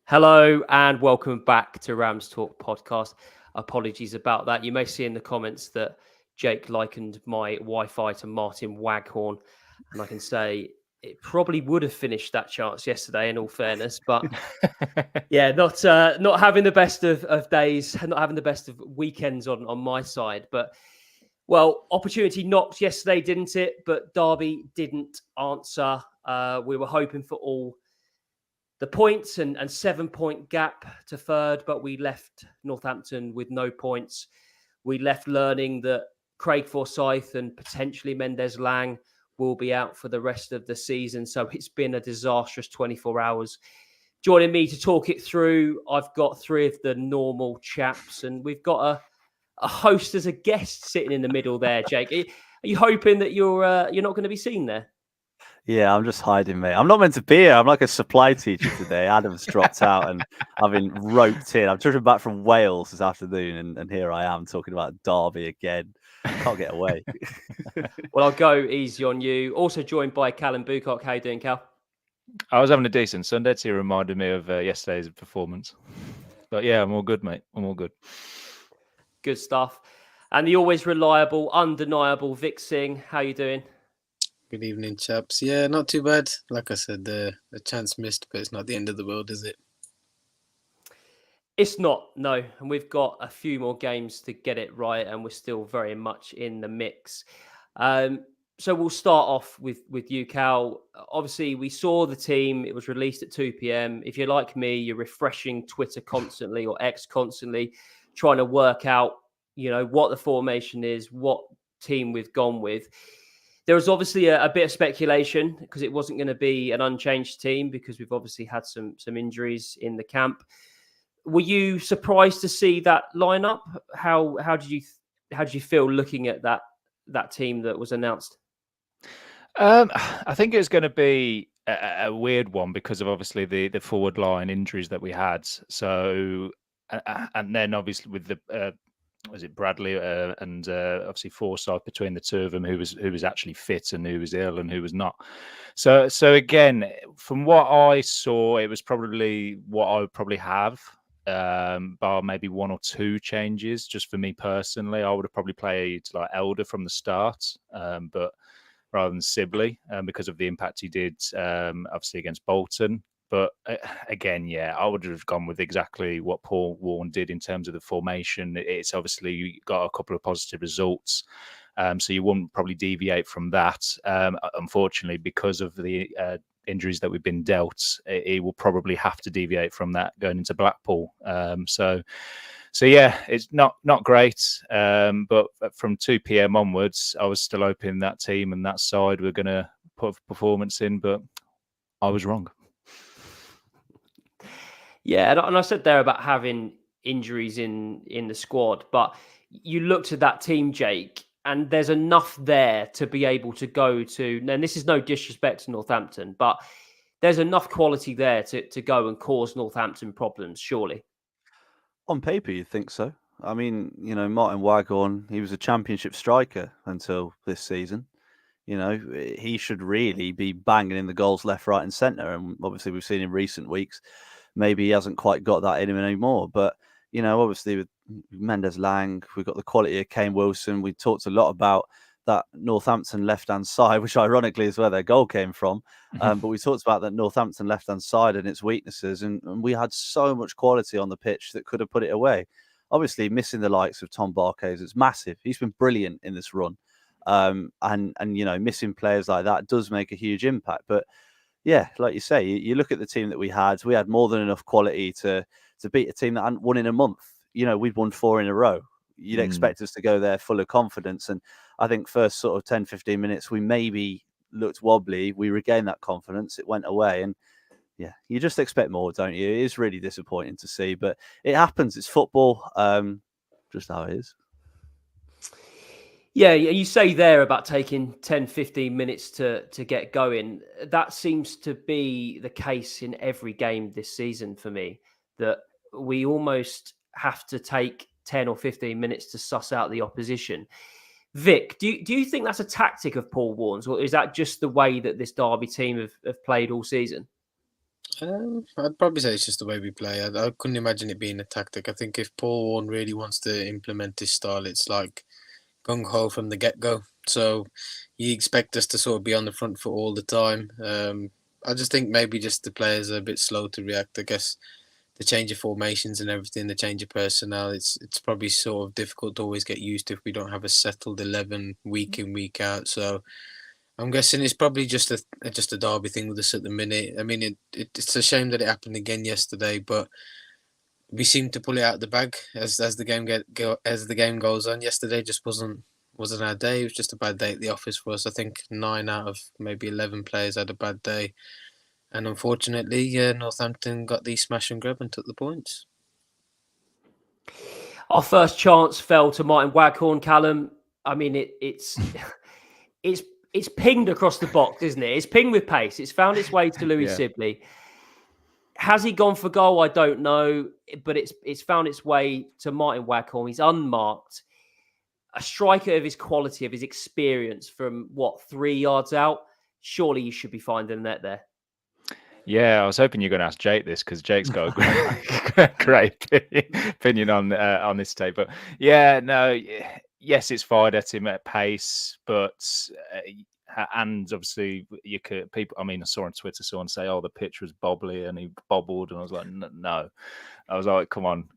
Hello and welcome back to Rams Talk Podcast. Apologies about that. You may see in the comments that Jake likened my Wi-Fi to Martin Waghorn, and I can say it probably would have finished that chance yesterday, in all fairness. But yeah, not having the best of days, not having the best of weekends on my side. But well, opportunity knocked yesterday, didn't it? But Derby didn't answer. We were hoping for all the points and 7-point gap to third, but we left Northampton with no points. We left learning that Craig Forsyth and potentially Mendes Lang will be out for the rest of the season. So it's been a disastrous 24 hours. Joining me to talk it through, I've got three of the normal chaps, and we've got a host as a guest sitting in the middle there, Jake. Are you hoping that you're not going to be seen there? Yeah, I'm just hiding, mate. I'm not meant to be here. I'm like a supply teacher today. Adam's dropped out and I've been roped in. I'm driven back from Wales this afternoon and here I am talking about Derby again. Can't get away. Well, I'll go easy on you. Also joined by Callum Boocock. How you doing, Cal? I was having a decent Sunday. It reminded me of yesterday's performance. But yeah, I'm all good, mate. I'm all good. Good stuff. And the always reliable, undeniable Vic Singh. How you doing? Good evening, chaps. Yeah, not too bad. Like I said, the chance missed, but it's not the end of the world, is it? It's not, no. And we've got a few more games to get it right, and we're still very much in the mix. So we'll start off with you, Cal. Obviously, we saw the team. It was released at 2 p.m. If you're like me, you're refreshing Twitter constantly or X constantly, trying to work out, what the formation is, what team we've gone with. There was obviously a bit of speculation because it wasn't going to be an unchanged team because we've obviously had some injuries in the camp. Were you surprised to see that lineup? How did you feel looking at that team that was announced? I think it was going to be a weird one because of obviously the forward line injuries that we had. So and then obviously with the was it Bradley and obviously Forsyth between the two of them, who was actually fit and who was ill and who was not. So again, from what I saw, it was probably what I would probably have, bar maybe one or two changes. Just for me personally, I would have probably played like Elder from the start, but rather than Sibley, because of the impact he did, obviously against Bolton. But again, yeah, I would have gone with exactly what Paul Warne did in terms of the formation. It's obviously got a couple of positive results, so you wouldn't probably deviate from that. Unfortunately, because of the injuries that we've been dealt, he will probably have to deviate from that going into Blackpool. So yeah, it's not great. But from 2 p.m. onwards, I was still hoping that team and that side were going to put performance in, but I was wrong. Yeah, and I said there about having injuries in the squad, but you looked at that team, Jake, and there's enough there to be able to go to, and this is no disrespect to Northampton, but there's enough quality there to go and cause Northampton problems, surely. On paper, you'd think so. I mean, Martin Waghorn, he was a championship striker until this season. He should really be banging in the goals left, right and centre. And obviously we've seen in recent weeks, maybe he hasn't quite got that in him anymore. But, obviously with Mendes Lang, we've got the quality of Kane Wilson. We talked a lot about that Northampton left-hand side, which ironically is where their goal came from. But we talked about that Northampton left-hand side and its weaknesses. And we had so much quality on the pitch that could have put it away. Obviously, missing the likes of Tom Barkhouse, it's massive. He's been brilliant in this run. And missing players like that does make a huge impact. But yeah, like you say, you look at the team that we had more than enough quality to beat a team that hadn't won in a month. We'd won 4 in a row. You'd expect us to go there full of confidence. And I think first sort of 10, 15 minutes, we maybe looked wobbly. We regained that confidence. It went away. And yeah, you just expect more, don't you? It is really disappointing to see, but it happens. It's football, just how it is. Yeah, you say there about taking 10, 15 minutes to get going. That seems to be the case in every game this season for me, that we almost have to take 10 or 15 minutes to suss out the opposition. Vic, do you think that's a tactic of Paul Warne's, or is that just the way that this Derby team have played all season? I'd probably say it's just the way we play. I couldn't imagine it being a tactic. I think if Paul Warne really wants to implement his style, it's like gung ho from the get go. So you expect us to sort of be on the front foot all the time. I just think maybe just the players are a bit slow to react. I guess the change of formations and everything, the change of personnel, it's probably sort of difficult to always get used to if we don't have a settled 11 week in, week out. So I'm guessing it's probably just a derby thing with us at the minute. I mean, it's a shame that it happened again yesterday, but we seem to pull it out of the bag as the game goes on. Yesterday just wasn't our day. It was just a bad day at the office for us. I think 9 out of maybe 11 players had a bad day. And unfortunately, Northampton got the smash and grab and took the points. Our first chance fell to Martin Waghorn, Callum. I mean, it's pinged across the box, isn't it? It's pinged with pace. It's found its way to Louis Sibley. Has he gone for goal? I don't know, but it's found its way to Martin Waghorn. He's unmarked. A striker of his quality, of his experience from 3 yards out. Surely you should be finding net there. Yeah, I was hoping you're going to ask Jake this because Jake's got a great opinion on this tape. But yeah, no, yes, it's fired at him at pace, but and obviously you could people. I mean, I saw on Twitter someone say, "Oh, the pitch was bobbly," and he bobbled, and I was like, "No." I was like, "Come on,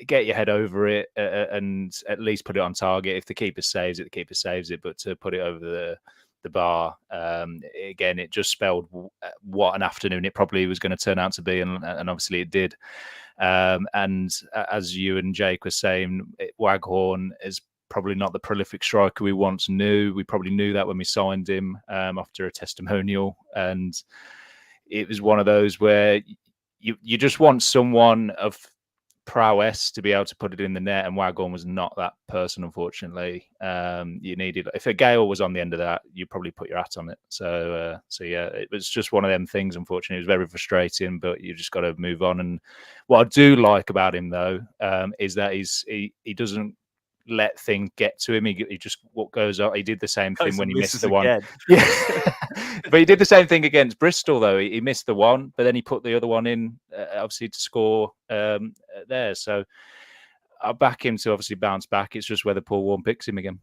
get your head over it, and at least put it on target. If the keeper saves it, the keeper saves it. But to put it over the bar, again, it just spelled what an afternoon it probably was going to turn out to be, and obviously it did. And as you and Jake were saying, Waghorn is probably not the prolific striker we once knew. We probably knew that when we signed him after a testimonial, and it was one of those where you just want someone of prowess to be able to put it in the net, and Waghorn was not that person, unfortunately. You needed, if a Gale was on the end of that, you probably put your hat on it. So yeah, it was just one of them things. Unfortunately, it was very frustrating, but you just got to move on. And what I do like about him, though, is that he doesn't let things get to him. He just what goes on. He did the same thing when he missed the one. Yeah, but he did the same thing against Bristol, though. He missed the one, but then he put the other one in, obviously to score there. So I'll back him to obviously bounce back. It's just whether Paul Warne picks him again.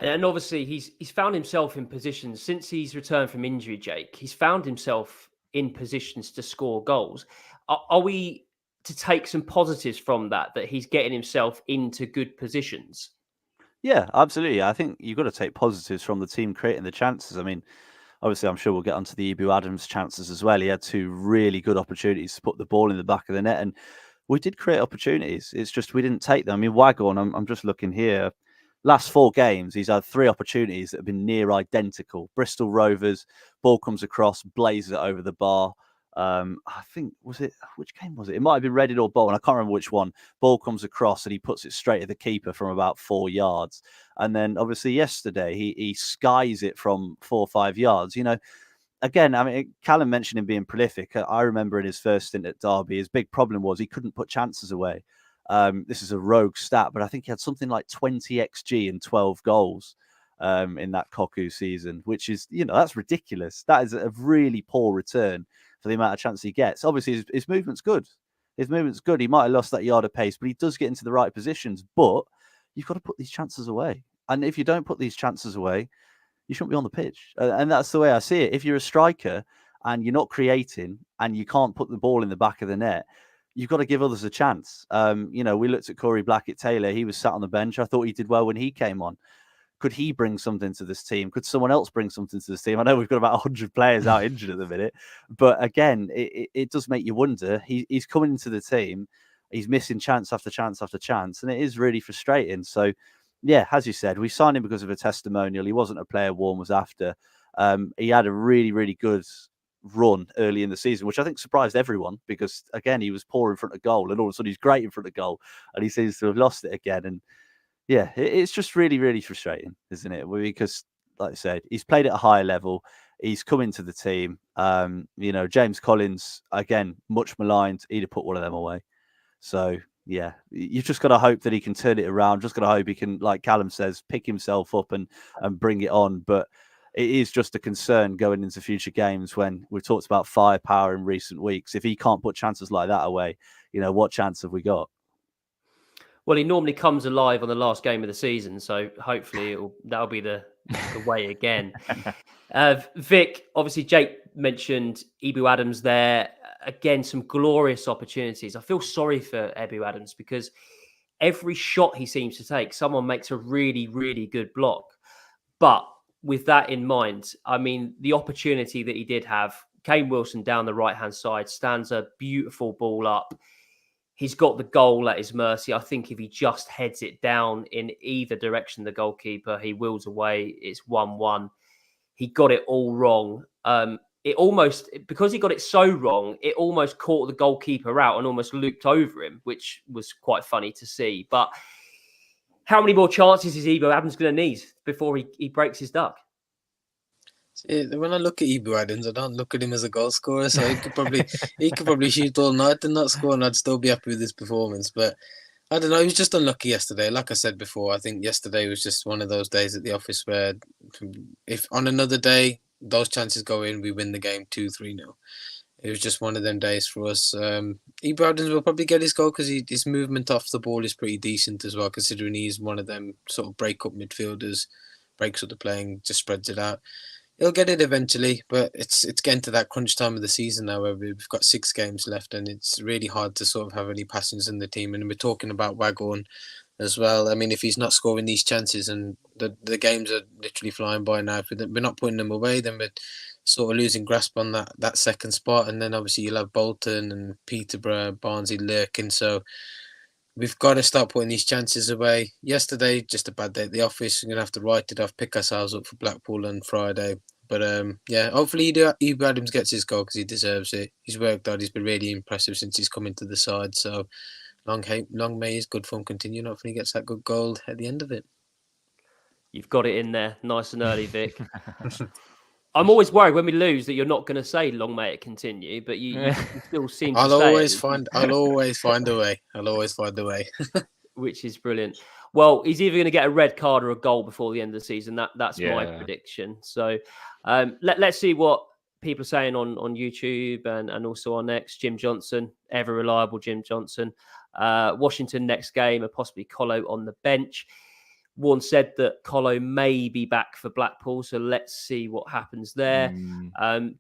And obviously he's found himself in positions since he's returned from injury, Jake. He's found himself in positions to score goals. Are we to take some positives from that he's getting himself into good positions? Yeah, absolutely. I think you've got to take positives from the team creating the chances. I mean, obviously, I'm sure we'll get onto the Ibou Adams chances as well. He had 2 really good opportunities to put the ball in the back of the net, and we did create opportunities. It's just we didn't take them. I mean, Waghorn, I'm just looking here. Last 4 games, he's had 3 opportunities that have been near identical. Bristol Rovers, ball comes across, blazes it over the bar. I think, which game was it? It might have been Reading or Bolton. I can't remember which one. Ball comes across and he puts it straight at the keeper from about 4 yards. And then obviously yesterday he skies it from 4 or 5 yards. You know, again, I mean, Callum mentioned him being prolific. I remember in his first stint at Derby, his big problem was he couldn't put chances away. This is a rogue stat, but I think he had something like 20 XG and 12 goals in that Koku season, which is, you know, that's ridiculous. That is a really poor return for the amount of chance he gets. Obviously, his movement's good. His movement's good. He might have lost that yard of pace, but he does get into the right positions. But you've got to put these chances away. And if you don't put these chances away, you shouldn't be on the pitch. And that's the way I see it. If you're a striker and you're not creating and you can't put the ball in the back of the net, you've got to give others a chance. You know, we looked at Corey Blackett-Taylor. He was sat on the bench. I thought he did well when he came on. Could he bring something to this team? Could someone else bring something to this team? I know we've got about 100 players out injured at the minute, but again, it does make you wonder. He's coming into the team. He's missing chance after chance after chance, and it is really frustrating. So, yeah, as you said, we signed him because of a testimonial. He wasn't a player Warne was after. He had a really, really good run early in the season, which I think surprised everyone because, again, he was poor in front of goal, and all of a sudden he's great in front of goal, and he seems to have lost it again. And yeah, it's just really, really frustrating, isn't it? Because, like I said, he's played at a higher level. He's come into the team. You know, James Collins, again, much maligned. He'd have put one of them away. So, yeah, you've just got to hope that he can turn it around. Just got to hope he can, like Callum says, pick himself up and bring it on. But it is just a concern going into future games when we've talked about firepower in recent weeks. If he can't put chances like that away, what chance have we got? Well, he normally comes alive on the last game of the season, so hopefully that'll be the way again. Vic, obviously Jake mentioned Ibou Adams there. Again, some glorious opportunities. I feel sorry for Ibou Adams because every shot he seems to take, someone makes a really, really good block. But with that in mind, I mean, the opportunity that he did have, Kane Wilson down the right-hand side, stands a beautiful ball up. He's got the goal at his mercy. I think if he just heads it down in either direction, the goalkeeper, he wheels away. It's 1-1. He got it all wrong. Because he got it so wrong, it almost caught the goalkeeper out and almost looped over him, which was quite funny to see. But how many more chances is Ibou Adams going to need before he breaks his duck? When I look at Ibou Adams, I don't look at him as a goal scorer, so he could probably shoot all night and not score, and I'd still be happy with his performance. But I don't know, he was just unlucky yesterday. Like I said before, I think yesterday was just one of those days at the office where if on another day those chances go in, we win the game 2-3-0. It was just one of them days for us. Ibou Adams will probably get his goal because his movement off the ball is pretty decent as well, considering he's one of them sort of break-up midfielders, breaks up the play and just spreads it out. He'll get it eventually, but it's getting to that crunch time of the season now where we've got 6 games left and it's really hard to sort of have any passings in the team. And we're talking about Waghorn as well. I mean, if he's not scoring these chances and the games are literally flying by now, if we're not putting them away, then we're sort of losing grasp on that second spot. And then obviously you'll have Bolton and Peterborough, Barnsley lurking. So we've got to start putting these chances away. Yesterday, just a bad day at the office. We're going to have to write it off, pick ourselves up for Blackpool on Friday. But hopefully Ibou Adams gets his goal because he deserves it. He's worked hard. He's been really impressive since he's come into the side. So long may his good form continue. And hopefully he gets that good goal at the end of it. You've got it in there nice and early, Vic. I'm always worried when we lose that you're not going to say long may it continue, but you still seem to I'll say always find a way. I'll always find a way. Which is brilliant. Well, he's either going to get a red card or a goal before the end of the season. That's my prediction. So let's see what people are saying on YouTube and also on X. Jim Johnson, ever reliable Jim Johnson. Washington next game and possibly Colo on the bench. Warren said that Colo may be back for Blackpool, so let's see what happens there.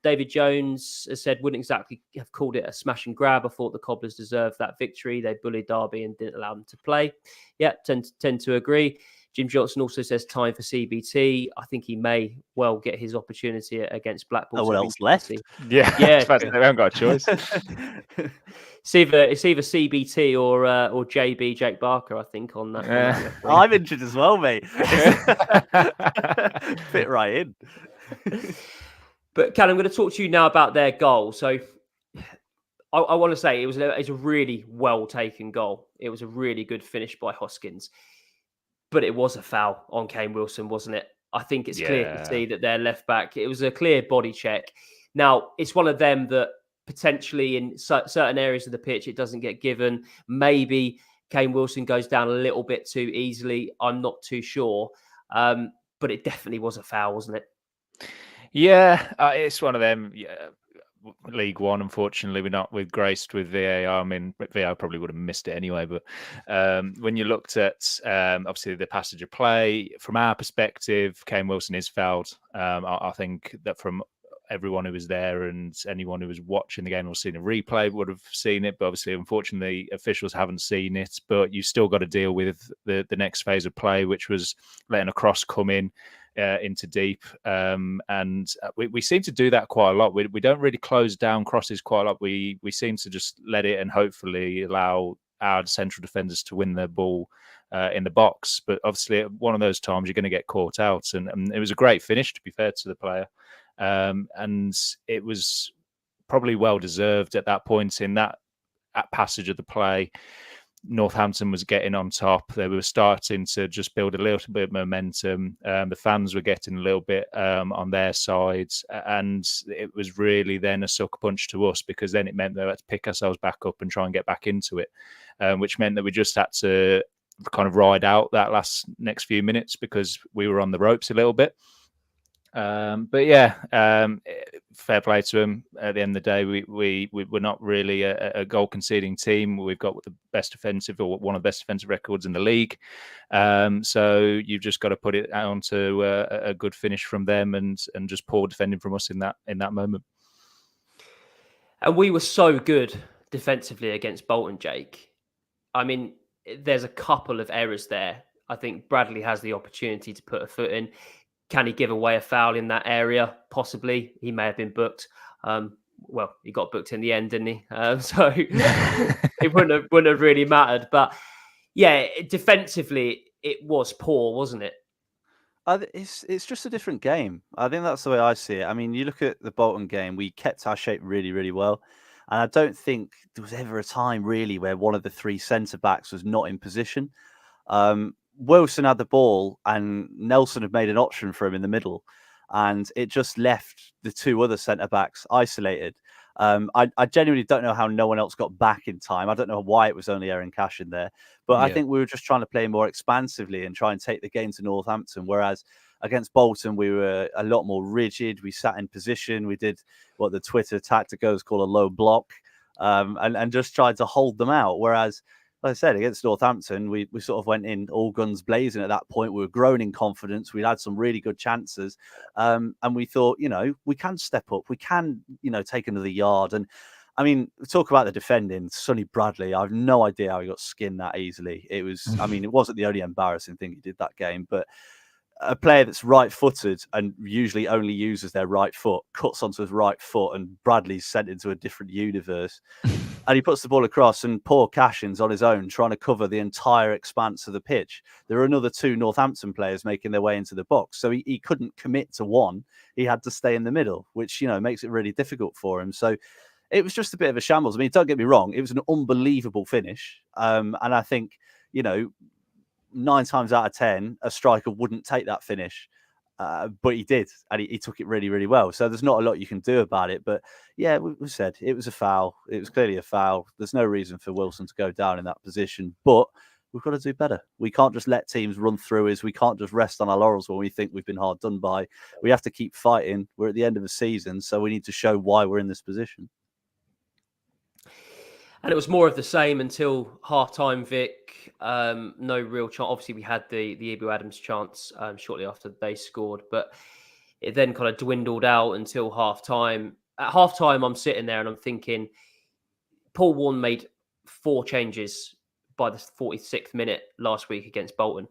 David Jones has said, wouldn't exactly have called it a smash and grab. I thought the Cobblers deserved that victory. They bullied Derby and didn't allow them to play. Yeah, tend to agree. Jim Johnson also says time for CBT. I think he may well get his opportunity against Blackpool. Oh, what else left? Yeah, they haven't got a choice. It's either CBT or JB Jake Barker, I think, on that. Yeah. I'm injured as well, mate. Fit right in. But Callum, I'm going to talk to you now about their goal. So I want to say it was a really well taken goal. It was a really good finish by Hoskins. But it was a foul on Kane Wilson, wasn't it? I think it's clear to see that their left back, it was a clear body check. Now, it's one of them that potentially in certain areas of the pitch, it doesn't get given. Maybe Kane Wilson goes down a little bit too easily. I'm not too sure. But it definitely was a foul, wasn't it? Yeah, it's one of them. Yeah. League One, unfortunately, we're graced with VAR. I mean, VAR probably would have missed it anyway. But when you looked at obviously the passage of play, from our perspective, Kane Wilson is fouled. I think that from everyone who was there and anyone who was watching the game or seen a replay would have seen it. But obviously, unfortunately, officials haven't seen it. But you still got to deal with the next phase of play, which was letting a cross come in. Into deep, and we seem to do that quite a lot. We don't really close down crosses quite a lot. We seem to just let it and hopefully allow our central defenders to win the ball in the box. But obviously, at one of those times, you're going to get caught out. And it was a great finish, to be fair to the player, and it was probably well deserved at that point in that passage of the play. Northampton was getting on top. They were starting to just build a little bit of momentum. The fans were getting a little bit on their sides. And it was really then a sucker punch to us, because then it meant that we had to pick ourselves back up and try and get back into it, which meant that we just had to kind of ride out that next few minutes because we were on the ropes a little bit. But yeah, fair play to him. At the end of the day, we're not really a goal conceding team. We've got the best defensive, or one of the best defensive records in the league. So you've just got to put it on to a good finish from them, and just poor defending from us in that moment. And we were so good defensively against Bolton, Jake. I mean, there's a couple of errors there. I think Bradley has the opportunity to put a foot in. Can he give away a foul in that area? Possibly. He may have been booked. Well, he got booked in the end, didn't he? So it wouldn't have really mattered. But yeah, defensively, it was poor, wasn't it? It's just a different game. I think that's the way I see it. I mean, you look at the Bolton game, we kept our shape really, really well. And I don't think there was ever a time really where one of the three centre-backs was not in position. Wilson had the ball and Nelson had made an option for him in the middle. And it just left the two other centre-backs isolated. I genuinely don't know how no one else got back in time. I don't know why it was only Aaron Cash in there. But I think we were just trying to play more expansively and try and take the game to Northampton. Whereas against Bolton, we were a lot more rigid. We sat in position. We did what the Twitter tacticos call a low block, and just tried to hold them out. Whereas, like I said, against Northampton, we sort of went in all guns blazing at that point. We were growing in confidence. We'd had some really good chances. And we thought, we can step up. We can, take another yard. And I mean, talk about the defending. Sonny Bradley, I have no idea how he got skinned that easily. It was, I mean, it wasn't the only embarrassing thing he did that game, but a player that's right-footed and usually only uses their right foot cuts onto his right foot, and Bradley's sent into a different universe. And he puts the ball across, and poor Cashin's on his own trying to cover the entire expanse of the pitch. There are another two Northampton players making their way into the box, so he couldn't commit to one. He had to stay in the middle, which makes it really difficult for him. So it was just a bit of a shambles. I mean, don't get me wrong, it was an unbelievable finish, and I think 9 times out of 10, a striker wouldn't take that finish. But he did, and he took it really, really well. So there's not a lot you can do about it. But yeah, we said it was a foul. It was clearly a foul. There's no reason for Wilson to go down in that position. But we've got to do better. We can't just let teams run through us. We can't just rest on our laurels when we think we've been hard done by. We have to keep fighting. We're at the end of the season, so we need to show why we're in this position. And it was more of the same until half-time, Vic. No real chance. Obviously, we had the Ibou Adams chance shortly after they scored, but it then kind of dwindled out until half-time. At half-time, I'm sitting there and I'm thinking, Paul Warne made 4 changes by the 46th minute last week against Bolton.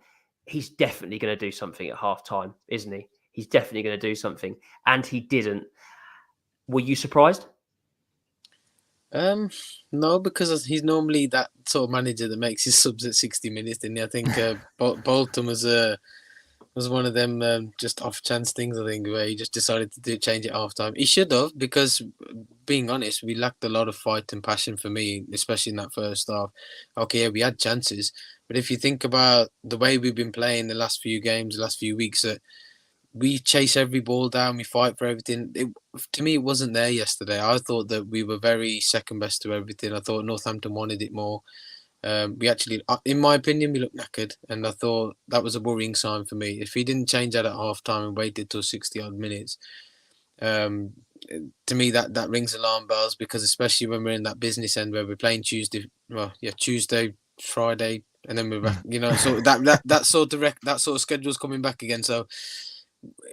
He's definitely going to do something at half-time, isn't he? He's definitely going to do something. And he didn't. Were you surprised? No, because he's normally that sort of manager that makes his subs at 60 minutes, didn't he? I think Bolton was one of them just off chance things, I think, where he just decided to change it half time. He should have, because being honest, we lacked a lot of fight and passion for me, especially in that first half. Okay, yeah, we had chances, but if you think about the way we've been playing the last few games, the last few weeks, we chase every ball down, we fight for everything. To me, it wasn't there yesterday. I thought that we were very second best to everything. I thought Northampton wanted it more. We actually, in my opinion, we looked knackered, and I thought that was a worrying sign for me. If he didn't change that at half time and waited till 60 odd minutes, to me that rings alarm bells, because especially when we're in that business end where we're playing Tuesday, Friday, and then we're back, so that sort of schedule's coming back again. So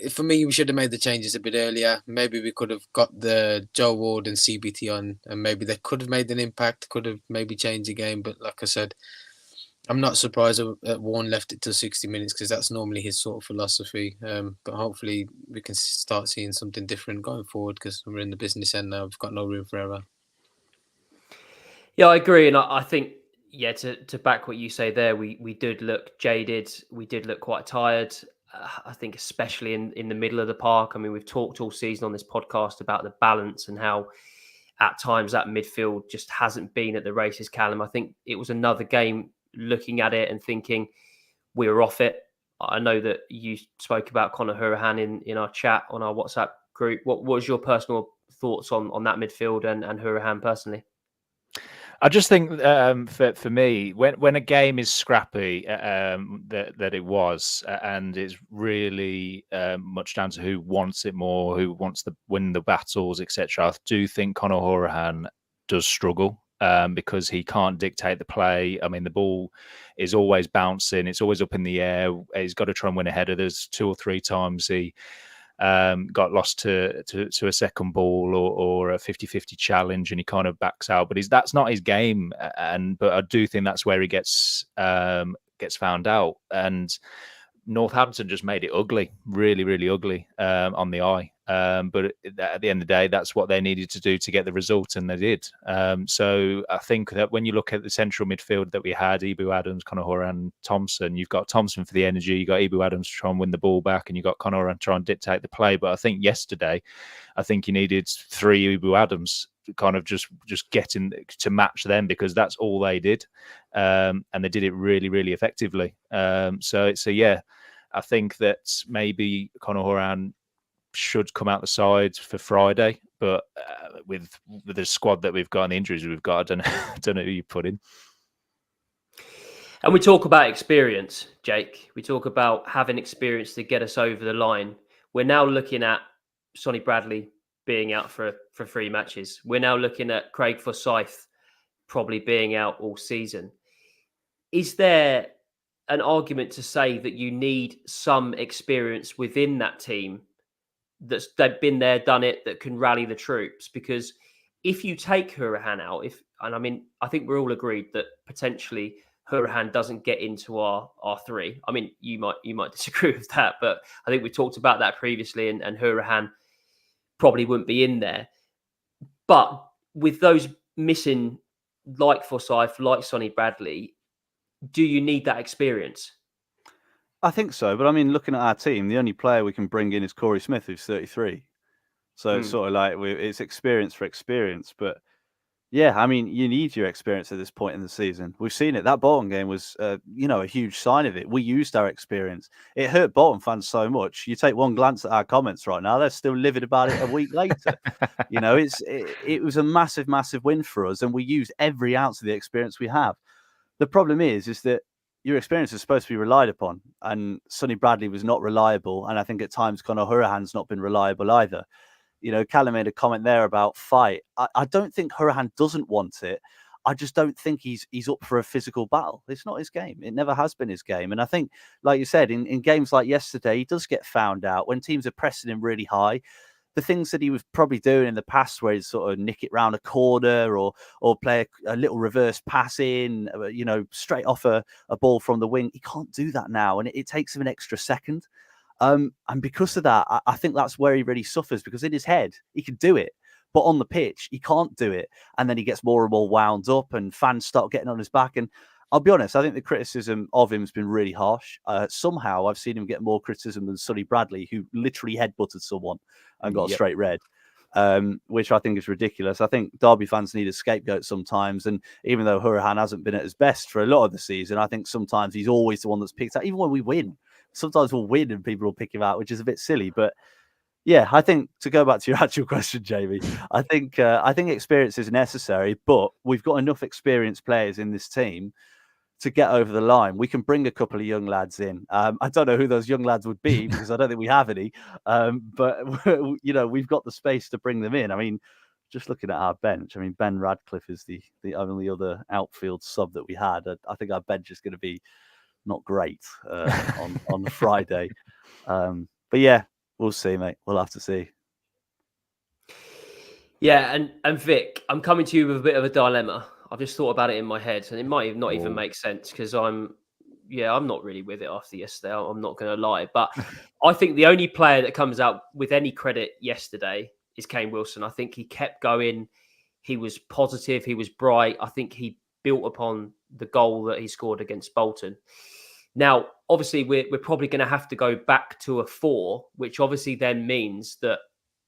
for me, we should have made the changes a bit earlier. Maybe we could have got the Joe Ward and CBT on, and maybe they could have made an impact, could have maybe changed the game. But like I said, I'm not surprised that Warne left it to 60 minutes, because that's normally his sort of philosophy. But hopefully we can start seeing something different going forward, because we're in the business end now. We've got no room for error. Yeah, I agree. And I think, to back what you say there, we did look jaded. We did look quite tired. I think especially in the middle of the park. I mean, we've talked all season on this podcast about the balance and how at times that midfield just hasn't been at the races, Callum. I think it was another game looking at it and thinking we were off it. I know that you spoke about Conor Hourihane in our chat on our WhatsApp group. What was your personal thoughts on that midfield and Hourihane personally? I just think for me, when a game is scrappy, that it was, and it's really much down to who wants it more, who wants to win the battles, etc. I do think Conor Hourihane does struggle because he can't dictate the play. I mean, the ball is always bouncing; it's always up in the air. He's got to try and win ahead of us. 2 or 3 times he got lost to a second ball or a 50-50 challenge, and he kind of backs out. But that's not his game, but I do think that's where he gets found out. And Northampton just made it ugly, really, really ugly on the eye. But at the end of the day, that's what they needed to do to get the result, and they did. So I think that when you look at the central midfield that we had, Ibou Adams, Conor Hourihane, Thompson, you've got Thompson for the energy, you've got Ibou Adams to try and win the ball back, and you've got Conor Hourihane to try and dictate the play. But I think yesterday, you needed 3 Ibou Adams kind of just getting to match them, because that's all they did. And they did it really, really effectively. So yeah, I think that maybe Conor Hourihane should come out the side for Friday, but with the squad that we've got and the injuries we've got, I don't know who you put in. And we talk about experience, Jake. We talk about having experience to get us over the line. We're now looking at Sonny Bradley being out for 3 matches. We're now looking at Craig Forsyth probably being out all season. Is there an argument to say that you need some experience within that team they've been there, done it, that can rally the troops? Because if you take Hourihane out, I think we're all agreed that potentially Hourihane doesn't get into our 3. I mean, you might disagree with that, but I think we talked about that previously, and Hourihane probably wouldn't be in there. But with those missing, like Forsyth, like Sonny Bradley, do you need that experience? I think so, but I mean, looking at our team, the only player we can bring in is Corey Smith, who's 33. So it's sort of like it's experience for experience. But yeah, I mean, you need your experience at this point in the season. We've seen it. That Bolton game was, a huge sign of it. We used our experience. It hurt Bolton fans so much. You take one glance at our comments right now; they're still livid about it a week later. It was a massive, massive win for us, and we used every ounce of the experience we have. The problem is that your experience is supposed to be relied upon, and Sonny Bradley was not reliable, and I think at times Conor Hourihane's not been reliable either. Callum made a comment there about fight. I don't think Hourihane doesn't want it. I just don't think he's up for a physical battle. It's not his game. It never has been his game. And I think, like you said, in games like yesterday, he does get found out when teams are pressing him really high. The things that he was probably doing in the past, where he'd sort of nick it round a corner or play a little reverse pass in, straight off a ball from the wing. He can't do that now, and it takes him an extra second. And because of that, I think that's where he really suffers, because in his head, he can do it, but on the pitch, he can't do it. And then he gets more and more wound up, and fans start getting on his back. And I'll be honest, I think the criticism of him has been really harsh. Somehow I've seen him get more criticism than Sonny Bradley, who literally headbutted someone and got a straight red, which I think is ridiculous. I think Derby fans need a scapegoat sometimes. And even though Hourihane hasn't been at his best for a lot of the season, I think sometimes he's always the one that's picked out. Even when we win, sometimes we'll win and people will pick him out, which is a bit silly. But yeah, I think, to go back to your actual question, Jamie, I think experience is necessary, but we've got enough experienced players in this team to get over the line. We can bring a couple of young lads in. I don't know who those young lads would be, because I don't think we have any. But we've got the space to bring them in. I mean, just looking at our bench, I mean, Ben Radcliffe is the only other outfield sub that we had. I think our bench is going to be not great on Friday. But yeah, we'll see, mate. We'll have to see. Yeah, and Vic, I'm coming to you with a bit of a dilemma. I've just thought about it in my head, and it might not even make sense, because I'm not really with it after yesterday. I'm not going to lie, but I think the only player that comes out with any credit yesterday is Kane Wilson. I think he kept going. He was positive. He was bright. I think he built upon the goal that he scored against Bolton. Now, obviously, we're probably going to have to go back to a 4, which obviously then means that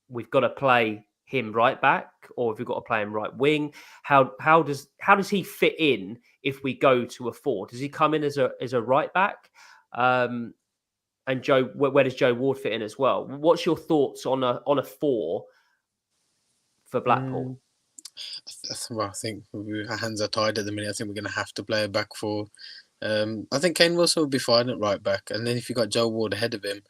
we've got to play him right back, or if we've got to play him right wing. How does he fit in if we go to a 4? Does he come in as a right back? And Joe, where does Joe Ward fit in as well? What's your thoughts on a 4 for Blackpool? I Well, I think our hands are tied at the minute. I think we're going to have to play a back four. I think Kane Wilson will be fine at right back, and then if you got Joe Ward ahead of him,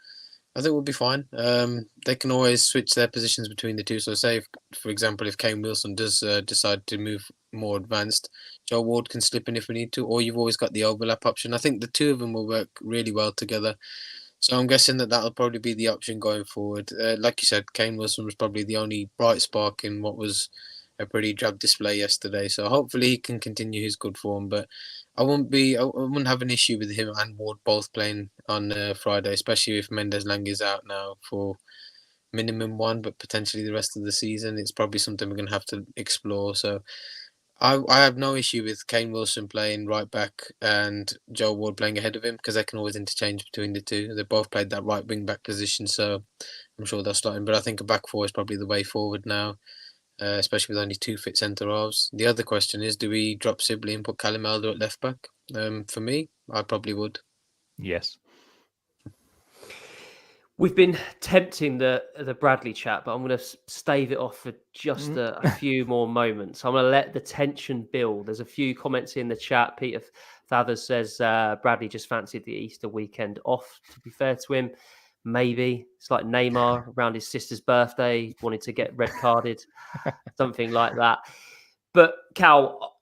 I think we'll be fine. They can always switch their positions between the two. So, say, for example, if Kane Wilson does decide to move more advanced, Joe Ward can slip in if we need to, or you've always got the overlap option. I think the two of them will work really well together. So I'm guessing that'll probably be the option going forward. Like you said, Kane Wilson was probably the only bright spark in what was a pretty drab display yesterday. So hopefully he can continue his good form. But I wouldn't have an issue with him and Ward both playing on Friday, especially if Mendes-Lang is out now for minimum one, but potentially the rest of the season. It's probably something we're going to have to explore. So I have no issue with Kane Wilson playing right back and Joe Ward playing ahead of him because they can always interchange between the two. They both played that right wing back position, so I'm sure they'll start him. But I think a back four is probably the way forward now, especially with only two fit centre halves. The other question is, do we drop Sibley and put Callum Elder at left back? For me, I probably would. Yes. We've been tempting the Bradley chat, but I'm going to stave it off for just a few more moments. I'm going to let the tension build. There's a few comments in the chat. Peter Thathers says Bradley just fancied the Easter weekend off. To be fair to him, maybe it's like Neymar around his sister's birthday, wanted to get red carded, something like that. But Cal,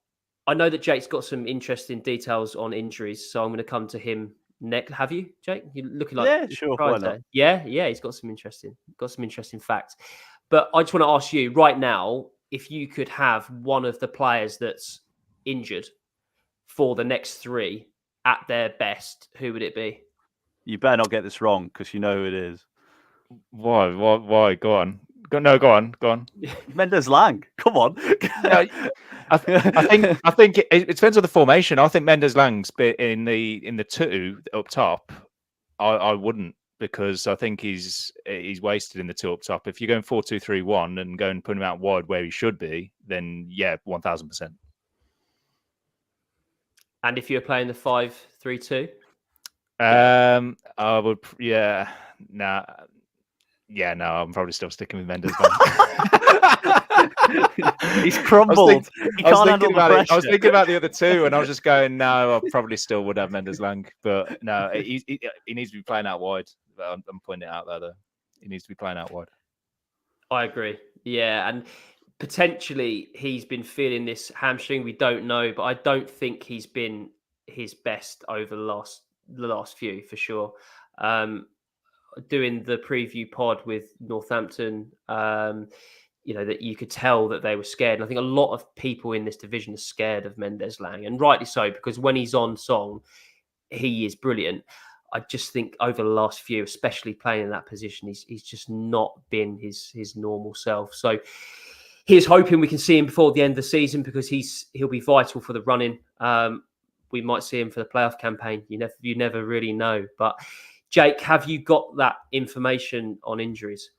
I know that Jake's got some interesting details on injuries, so I'm going to come to him next. Have you, Jake? You're looking like sure. Why not? Yeah. He's got some interesting facts. But I just want to ask you right now, if you could have one of the players that's injured for the next three at their best, who would it be? You better not get this wrong because you know who it is. Why? Go on. Go on. Mendes-Lang. Come on. No, I think it depends on the formation. I think Mendes-Lang's bit in the two up top. I wouldn't, because I think he's wasted in the two up top. If you're going 4-2-3-1 and go and put him out wide where he should be, then yeah, 1000%. And if you're playing the 5-3-2, I would. No, I'm probably still sticking with Mendes-Lang. He's crumbled. He can't handle the pressure. I was thinking about the other two, and I was just going, no, I probably still would have Mendes-Lang. But no, he needs to be playing out wide. I'm pointing it out there, though. He needs to be playing out wide. I agree. Yeah, and potentially he's been feeling this hamstring. We don't know, but I don't think he's been his best over the last few, for sure. Doing the preview pod with Northampton, that you could tell that they were scared. And I think a lot of people in this division are scared of Mendes-Lang, and rightly so, because when he's on song, he is brilliant. I just think over the last few, especially playing in that position, he's just not been his normal self. So he's hoping we can see him before the end of the season, because he'll be vital for the running. We might see him for the playoff campaign. You never really know. But Jake, have you got that information on injuries?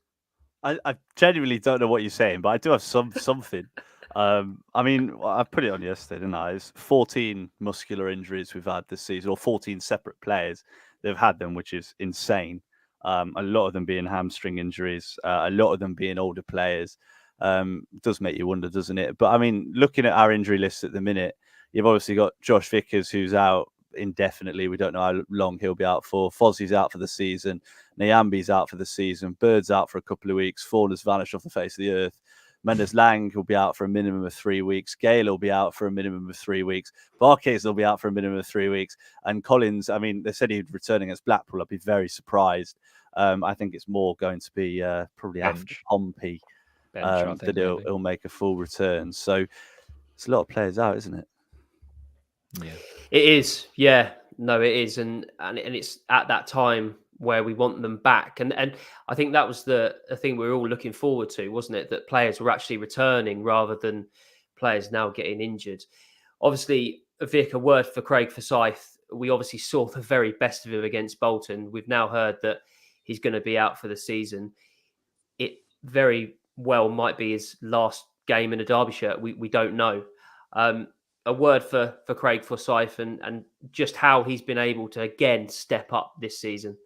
I genuinely don't know what you're saying, but I do have something. I put it on yesterday, didn't I? It's 14 muscular injuries we've had this season, or 14 separate players that have had them, which is insane. A lot of them being hamstring injuries, a lot of them being older players. Does make you wonder, doesn't it? But looking at our injury list at the minute, you've obviously got Josh Vickers, who's out indefinitely. We don't know how long he'll be out for. Fozzie's out for the season. Nyambi's out for the season. Bird's out for a couple of weeks. Ford has vanished off the face of the earth. Mendes-Lang will be out for a minimum of 3 weeks. Gale will be out for a minimum of 3 weeks. Barkes will be out for a minimum of 3 weeks. And Collins, they said he'd return against Blackpool. I'd be very surprised. I think it's more going to be probably after Pompey that he'll make a full return. So it's a lot of players out, isn't it? Yeah, it is. Yeah, no, it is, and it's at that time where we want them back, and I think that was the thing we were all looking forward to, wasn't it? That players were actually returning rather than players now getting injured. Obviously, Vic, a word for Craig Forsyth. We obviously saw the very best of him against Bolton. We've now heard that he's going to be out for the season. It very well might be his last game in a Derby shirt. We don't know. A word for Craig Forsyth and just how he's been able to again step up this season.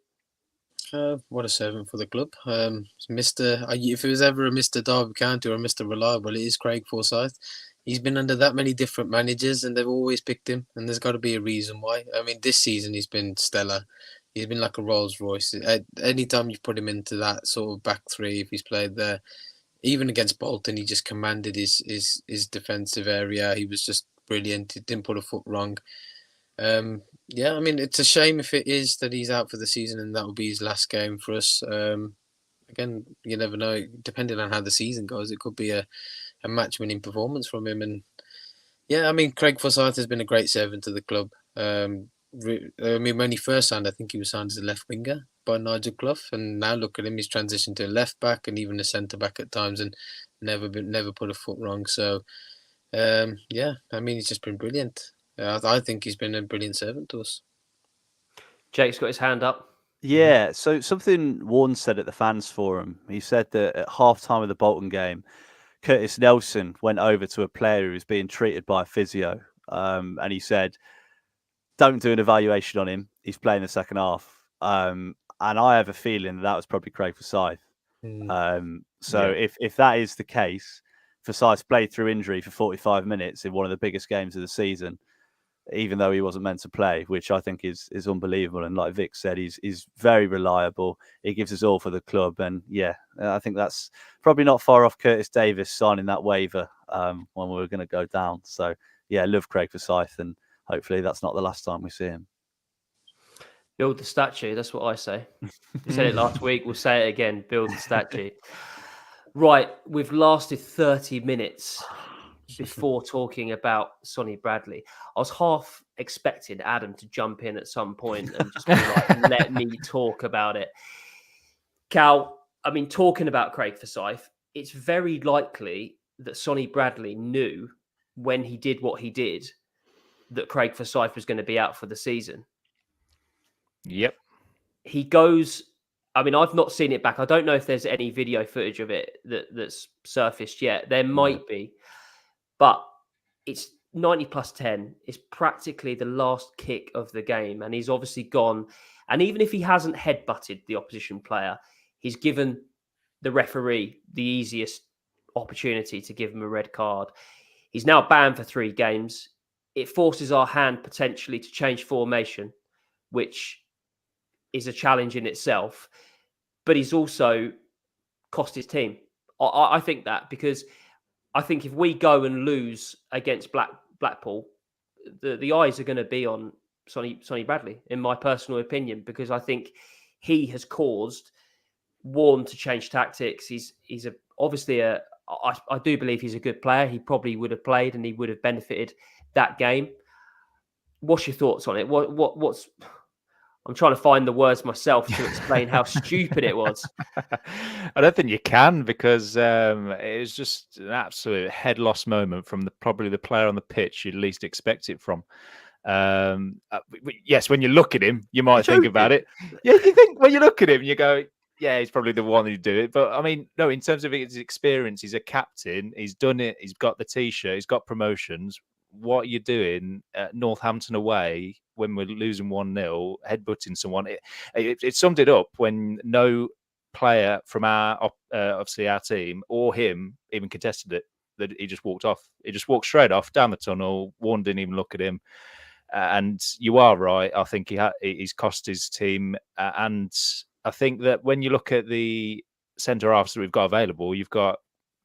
What a servant for the club. Mr. If it was ever a Mr. Derby County or a Mr. Reliable, it is Craig Forsyth. He's been under that many different managers and they've always picked him, and there's got to be a reason why. I mean, this season he's been stellar. He's been like a Rolls Royce. Any time you put him into that sort of back three, if he's played there, even against Bolton, he just commanded his defensive area. He was just brilliant. He didn't put a foot wrong. Yeah, I mean, it's a shame if it is that he's out for the season and that will be his last game for us. Again, you never know. Depending on how the season goes, it could be a match-winning performance from him. And yeah, I mean, Craig Forsyth has been a great servant to the club. I mean, when he first signed, I think he was signed as a left winger by Nigel Clough, and now look at him, he's transitioned to a left back and even a centre back at times, and never put a foot wrong. So yeah, I mean, he's just been brilliant. I think he's been a brilliant servant to us. Jake's got his hand up. Yeah, so something Warren said at the fans forum. He said that at half-time of the Bolton game, Curtis Nelson went over to a player who was being treated by a physio, and he said, "Don't do an evaluation on him. He's playing the second half." And I have a feeling that was probably Craig Forsyth. If that is the case, Forsyth played through injury for 45 minutes in one of the biggest games of the season, even though he wasn't meant to play, which I think is unbelievable. And like Vic said, he's very reliable. He gives us all for the club. And yeah, I think that's probably not far off Curtis Davis signing that waiver when we were going to go down. So yeah, I love Craig Forsyth, and hopefully that's not the last time we see him. Build the statue. That's what I say. We said it last week. We'll say it again. Build the statue. Right. We've lasted 30 minutes before talking about Sonny Bradley. I was half expecting Adam to jump in at some point and just be like, let me talk about it. Cal, I mean, talking about Craig Forsyth, it's very likely that Sonny Bradley knew when he did what he did that Craig Forsyth was going to be out for the season. Yep. He goes, I mean, I've not seen it back. I don't know if there's any video footage of it that's surfaced yet. There might be, but it's 90 plus 10. It's practically the last kick of the game. And he's obviously gone. And even if he hasn't headbutted the opposition player, he's given the referee the easiest opportunity to give him a red card. He's now banned for 3 games. It forces our hand potentially to change formation, which is a challenge in itself, but he's also cost his team. I think that, because I think if we go and lose against Blackpool, the eyes are going to be on Sonny Bradley, in my personal opinion, because I think he has caused Warren to change tactics. He's obviously I do believe he's a good player. He probably would have played and he would have benefited that game. What's your thoughts on it? What's I'm trying to find the words myself to explain how stupid it was. I don't think you can, because it was just an absolute head loss moment from probably the player on the pitch you'd least expect it from. Yes, when you look at him, you might think about it. Yeah, you think when you look at him, you go, yeah, he's probably the one who do it. But I mean, no, in terms of his experience, he's a captain. He's done it. He's got the T-shirt. He's got promotions. What are you doing at Northampton away when we're losing 1-0, headbutting someone? It summed it up when no player from obviously our team or him even contested it, that he just walked off. He just walked straight off down the tunnel. Warren didn't even look at him. And you are right. I think he's cost his team. And I think that when you look at the centre halves that we've got available, you've got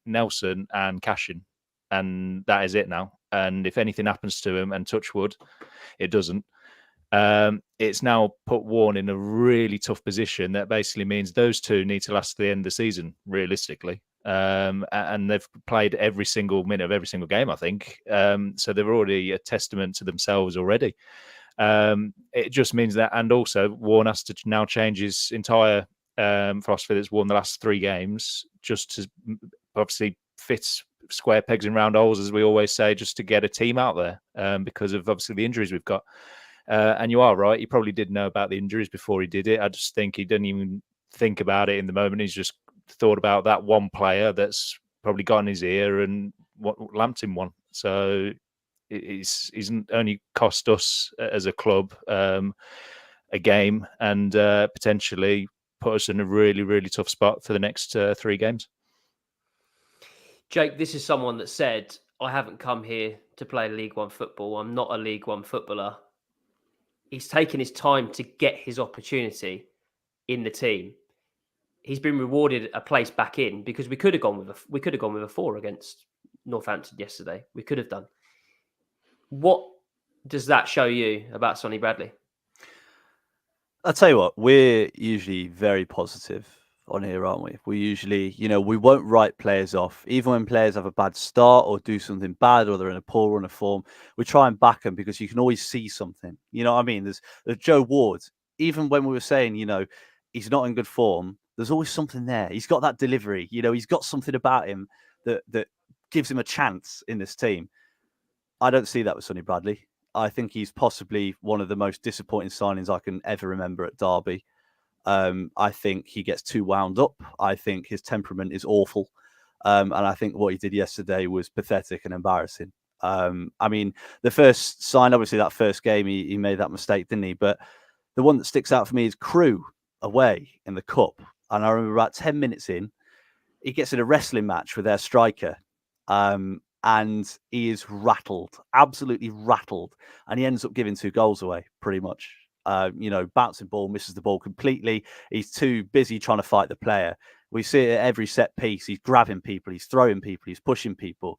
Nelson and Cashin, and that is it now. And if anything happens to him, and touch wood, it doesn't, it's now put Warren in a really tough position. That basically means those two need to last to the end of the season, realistically. And they've played every single minute of every single game, I think. So they're already a testament to themselves already. It just means that, and also Warren has to now change his entire philosophy that's won the last 3 games, just to obviously fit square pegs in round holes, as we always say, just to get a team out there, because of obviously the injuries we've got. And you are right, he probably did know about the injuries before he did it. I just think he didn't even think about it in the moment. He's just thought about that one player that's probably got in his ear and lamped him one. So he's only cost us as a club a game, and potentially put us in a really, really tough spot for the next 3 games. Jake, this is someone that said, I haven't come here to play League One football. I'm not a League One footballer. He's taken his time to get his opportunity in the team. He's been rewarded a place back in, because we could have gone with a 4 against Northampton yesterday. We could have done. What does that show you about Sonny Bradley? I'll tell you what, we're usually very positive on here, aren't we? We usually, we won't write players off. Even when players have a bad start or do something bad or they're in a poor run of form, we try and back them because you can always see something. You know what I mean? There's Joe Ward. Even when we were saying, he's not in good form, there's always something there. He's got that delivery. He's got something about him that gives him a chance in this team. I don't see that with Sonny Bradley. I think he's possibly one of the most disappointing signings I can ever remember at Derby. I think he gets too wound up. I think his temperament is awful. And I think what he did yesterday was pathetic and embarrassing. The first sign, obviously that first game, he made that mistake, didn't he? But the one that sticks out for me is Crewe away in the Cup. And I remember about 10 minutes in, he gets in a wrestling match with their striker. And he is rattled, absolutely rattled. And he ends up giving 2 goals away, pretty much. Bouncing ball, misses the ball completely. He's too busy trying to fight the player. We see it at every set piece. He's grabbing people, he's throwing people, he's pushing people.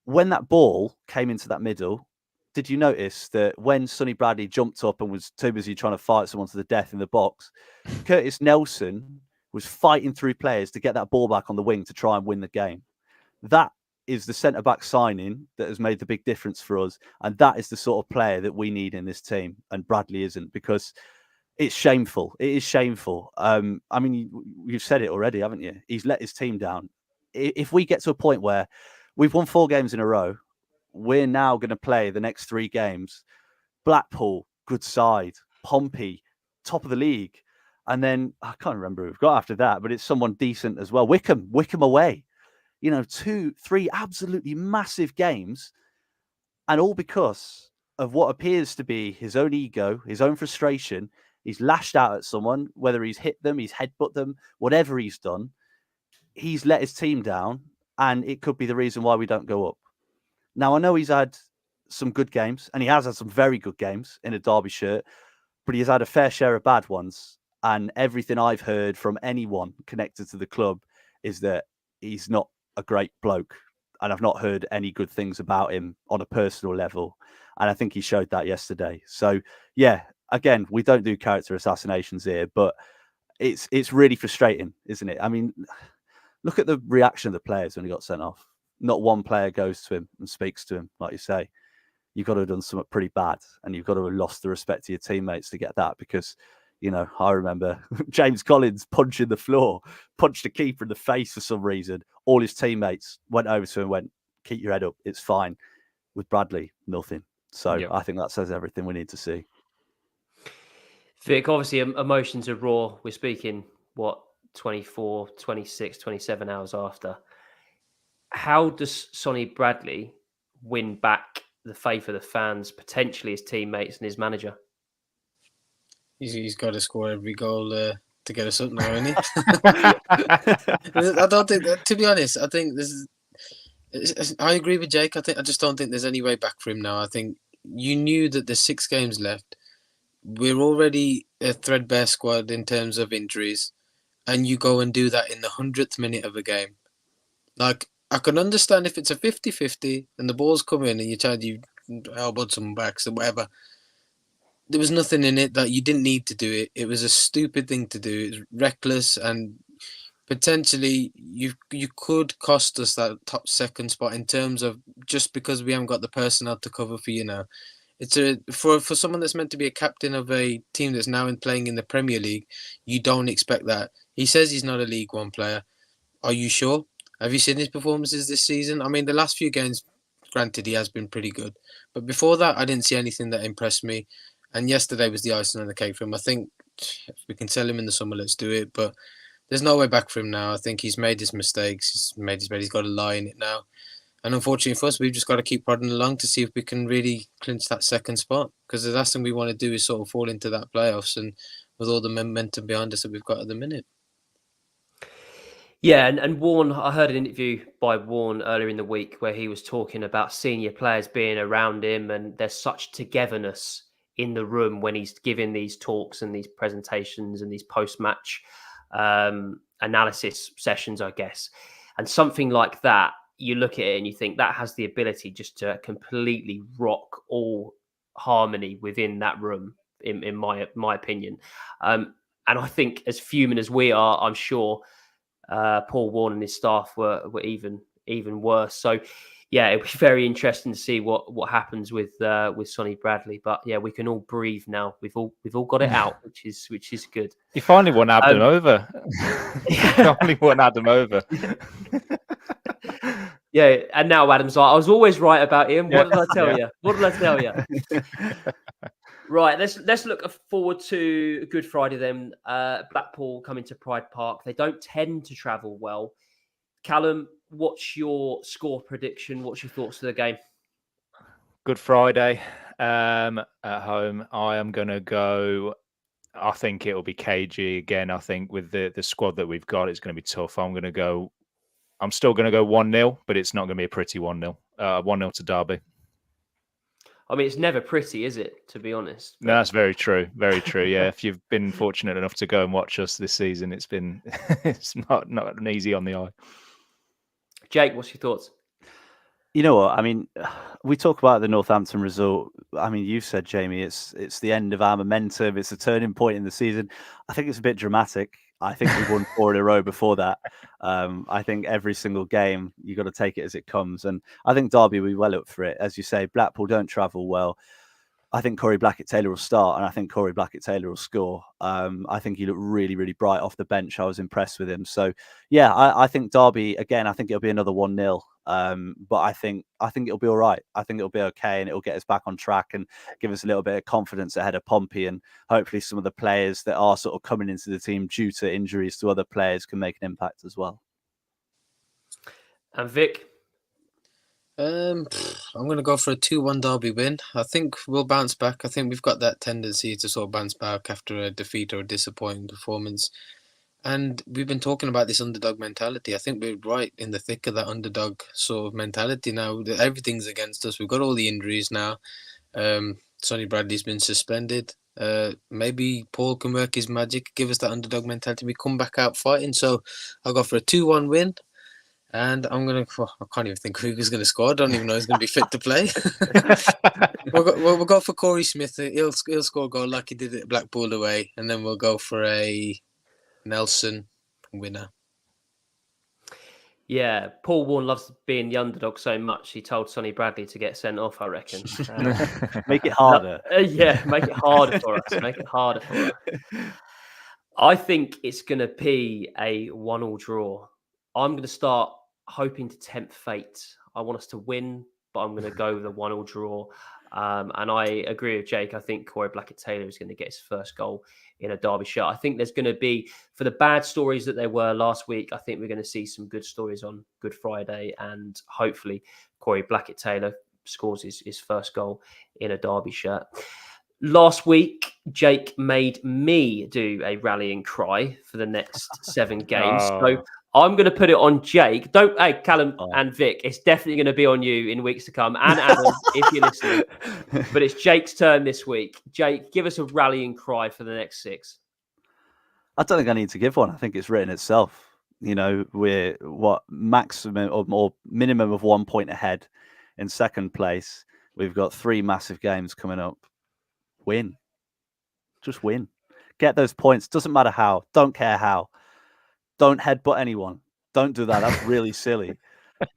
When that ball came into that middle, did you notice that when Sonny Bradley jumped up and was too busy trying to fight someone to the death in the box, Curtis Nelson was fighting through players to get that ball back on the wing to try and win the game? That is the centre-back signing that has made the big difference for us. And that is the sort of player that we need in this team. And Bradley isn't, because it's shameful. It is shameful. You've said it already, haven't you? He's let his team down. If we get to a point where we've won 4 games in a row, we're now going to play the next 3 games. Blackpool, good side. Pompey, top of the league. And then, I can't remember who we've got after that, but it's someone decent as well. Wickham away. 2, 3 absolutely massive games, and all because of what appears to be his own ego, his own frustration. He's lashed out at someone, whether he's hit them, he's headbutt them, whatever he's done. He's let his team down, and it could be the reason why we don't go up. Now, I know he's had some good games, and he has had some very good games in a Derby shirt, but he's had a fair share of bad ones. And everything I've heard from anyone connected to the club is that he's not a great bloke, and I've not heard any good things about him on a personal level, and I think he showed that yesterday. So yeah, again, we don't do character assassinations here, but it's really frustrating, isn't it? Look at the reaction of the players when he got sent off. Not one player goes to him and speaks to him. Like you say, you've got to have done something pretty bad, and you've got to have lost the respect of your teammates to get that, because I remember James Collins punching the floor, punched the keeper in the face for some reason. All his teammates went over to him and went, keep your head up, it's fine. With Bradley, nothing. So yep. I think that says everything we need to see. Vic, obviously emotions are raw. We're speaking, 24, 26, 27 hours after. How does Sonny Bradley win back the faith of the fans, potentially his teammates and his manager? He's got to score every goal to get us up now, isn't he? I don't think, to be honest, I think I agree with Jake. I just don't think there's any way back for him now. I think you knew that there's 6 games left. We're already a threadbare squad in terms of injuries, and you go and do that in the 100th minute of a game. Like, I can understand if it's a 50-50 and the ball's come in and you elbowed some backs or whatever. There was nothing in it that you didn't need to do it. It was a stupid thing to do. It was reckless, and potentially you could cost us that top 2nd spot in terms of just because we haven't got the personnel to cover for you now. It's for someone that's meant to be a captain of a team that's now playing in the Premier League, you don't expect that. He says he's not a League One player. Are you sure? Have you seen his performances this season? The last few games, granted, he has been pretty good. But before that, I didn't see anything that impressed me. And yesterday was the icing on the cake for him. I think if we can sell him in the summer, let's do it. But there's no way back for him now. I think he's made his mistakes. He's made his bed. He's got to lie in it now. And unfortunately for us, we've just got to keep prodding along to see if we can really clinch that 2nd spot. Because the last thing we want to do is sort of fall into that playoffs. And with all the momentum behind us that we've got at the minute. Yeah, and Warren, I heard an interview by Warren earlier in the week where he was talking about senior players being around him, and there's such togetherness in the room when he's giving these talks and these presentations and these post-match analysis sessions, I guess. And something like that, you look at it and you think that has the ability just to completely rock all harmony within that room, in my opinion. And I think as fuming as we are, I'm sure Paul Warne and his staff were even worse. So yeah, it'll be very interesting to see what happens with Sonny Bradley. But yeah, we can all breathe now. We've all got it out, which is good. You finally won Adam over. You finally won Adam over. Yeah, and now Adam's like, I was always right about him. What did I tell you? What did I tell you? Right, let's look forward to Good Friday then. Blackpool coming to Pride Park. They don't tend to travel well. Callum, what's your score prediction? What's your thoughts to the game? Good Friday at home. I am going to go. I think it'll be cagey again. I think with the squad that we've got, it's going to be tough. I'm still going to go 1-0, but it's not going to be a pretty 1-0. 1-0 to Derby. I mean, it's never pretty, is it, to be honest? No, that's very true. Very true. Yeah. If you've been fortunate enough to go and watch us this season, it's not an easy on the eye. Jake, what's your thoughts? You know what? I mean, we talk about the Northampton result. I mean, you said, Jamie, it's the end of our momentum. It's a turning point in the season. I think it's a bit dramatic. I think we've won 4 in a row before that. I think every single game, you got to take it as it comes. And I think Derby will be well up for it. As you say, Blackpool don't travel well. I think Corey Blackett-Taylor will start, and I think Corey Blackett-Taylor will score. I think he looked really, really bright off the bench. I was impressed with him. So, yeah, I think Derby, again, I think it'll be another 1-0. But I think it'll be all right. I think it'll be okay, and it'll get us back on track and give us a little bit of confidence ahead of Pompey. And hopefully some of the players that are sort of coming into the team due to injuries to other players can make an impact as well. And Vic? I'm going to go for a 2-1 Derby win. I think we'll bounce back. I think we've got that tendency to sort of bounce back after a defeat or a disappointing performance. And we've been talking about this underdog mentality. I think we're right in the thick of that underdog sort of mentality now. Everything's against us. We've got all the injuries now. Sonny Bradley's been suspended. Maybe Paul can work his magic, give us that underdog mentality. We come back out fighting. So I'll go for a 2-1 win. And I'm going to... I can't even think who's going to score. I don't even know who's going to be fit to play. We'll go for Corey Smith. He'll score a goal like he did at Blackpool away. And then we'll go for a Nelson winner. Yeah, Paul Warne loves being the underdog so much. He told Sonny Bradley to get sent off, I reckon. Make it harder. Yeah, make it harder for us. Make it harder for us. I think it's going to be a 1-1 draw. I'm going to start hoping to tempt fate. I want us to win, but I'm going to go with a 1-1 draw. And I agree with Jake. I think Corey Blackett-Taylor is going to get his first goal in a Derby shirt. I think there's going to be, for the bad stories that there were last week, I think we're going to see some good stories on Good Friday, and hopefully Corey Blackett-Taylor scores his first goal in a Derby shirt. Last week, Jake made me do a rallying cry for the next 7 games. So I'm going to put it on Jake. Hey, Callum and Vic, it's definitely going to be on you in weeks to come. And Adam, if you're listening. But it's Jake's turn this week. Jake, give us a rallying cry for the next 6. I don't think I need to give one. I think it's written itself. You know, we're maximum or minimum of 1 point ahead in second place. We've got 3 massive games coming up. Win. Just win. Get those points. Doesn't matter how. Don't care how. Don't headbutt anyone. Don't do that. That's really silly.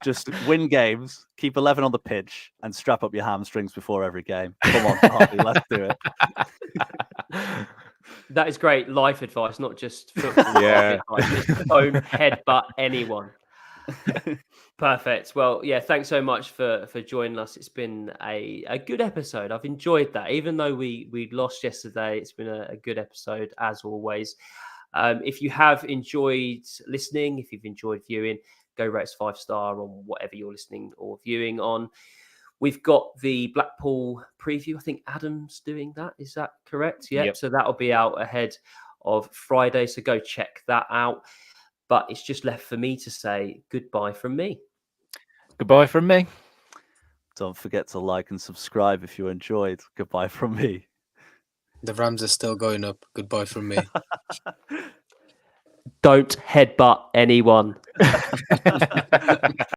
Just win games, keep 11 on the pitch, and strap up your hamstrings before every game. Come on, Harvey, let's do it. That is great life advice, not just football advice. Just don't headbutt anyone. Perfect. Well, yeah, thanks so much for joining us. It's been a good episode. I've enjoyed that. Even though we lost yesterday, it's been a good episode as always. If you have enjoyed listening, if you've enjoyed viewing, go rate us 5-star on whatever you're listening or viewing on. We've got the Blackpool preview. I think Adam's doing that. Is that correct? Yep. So that'll be out ahead of Friday. So go check that out. But it's just left for me to say goodbye from me. Goodbye from me. Don't forget to like and subscribe if you enjoyed. Goodbye from me. The Rams are still going up. Goodbye from me. Don't headbutt anyone.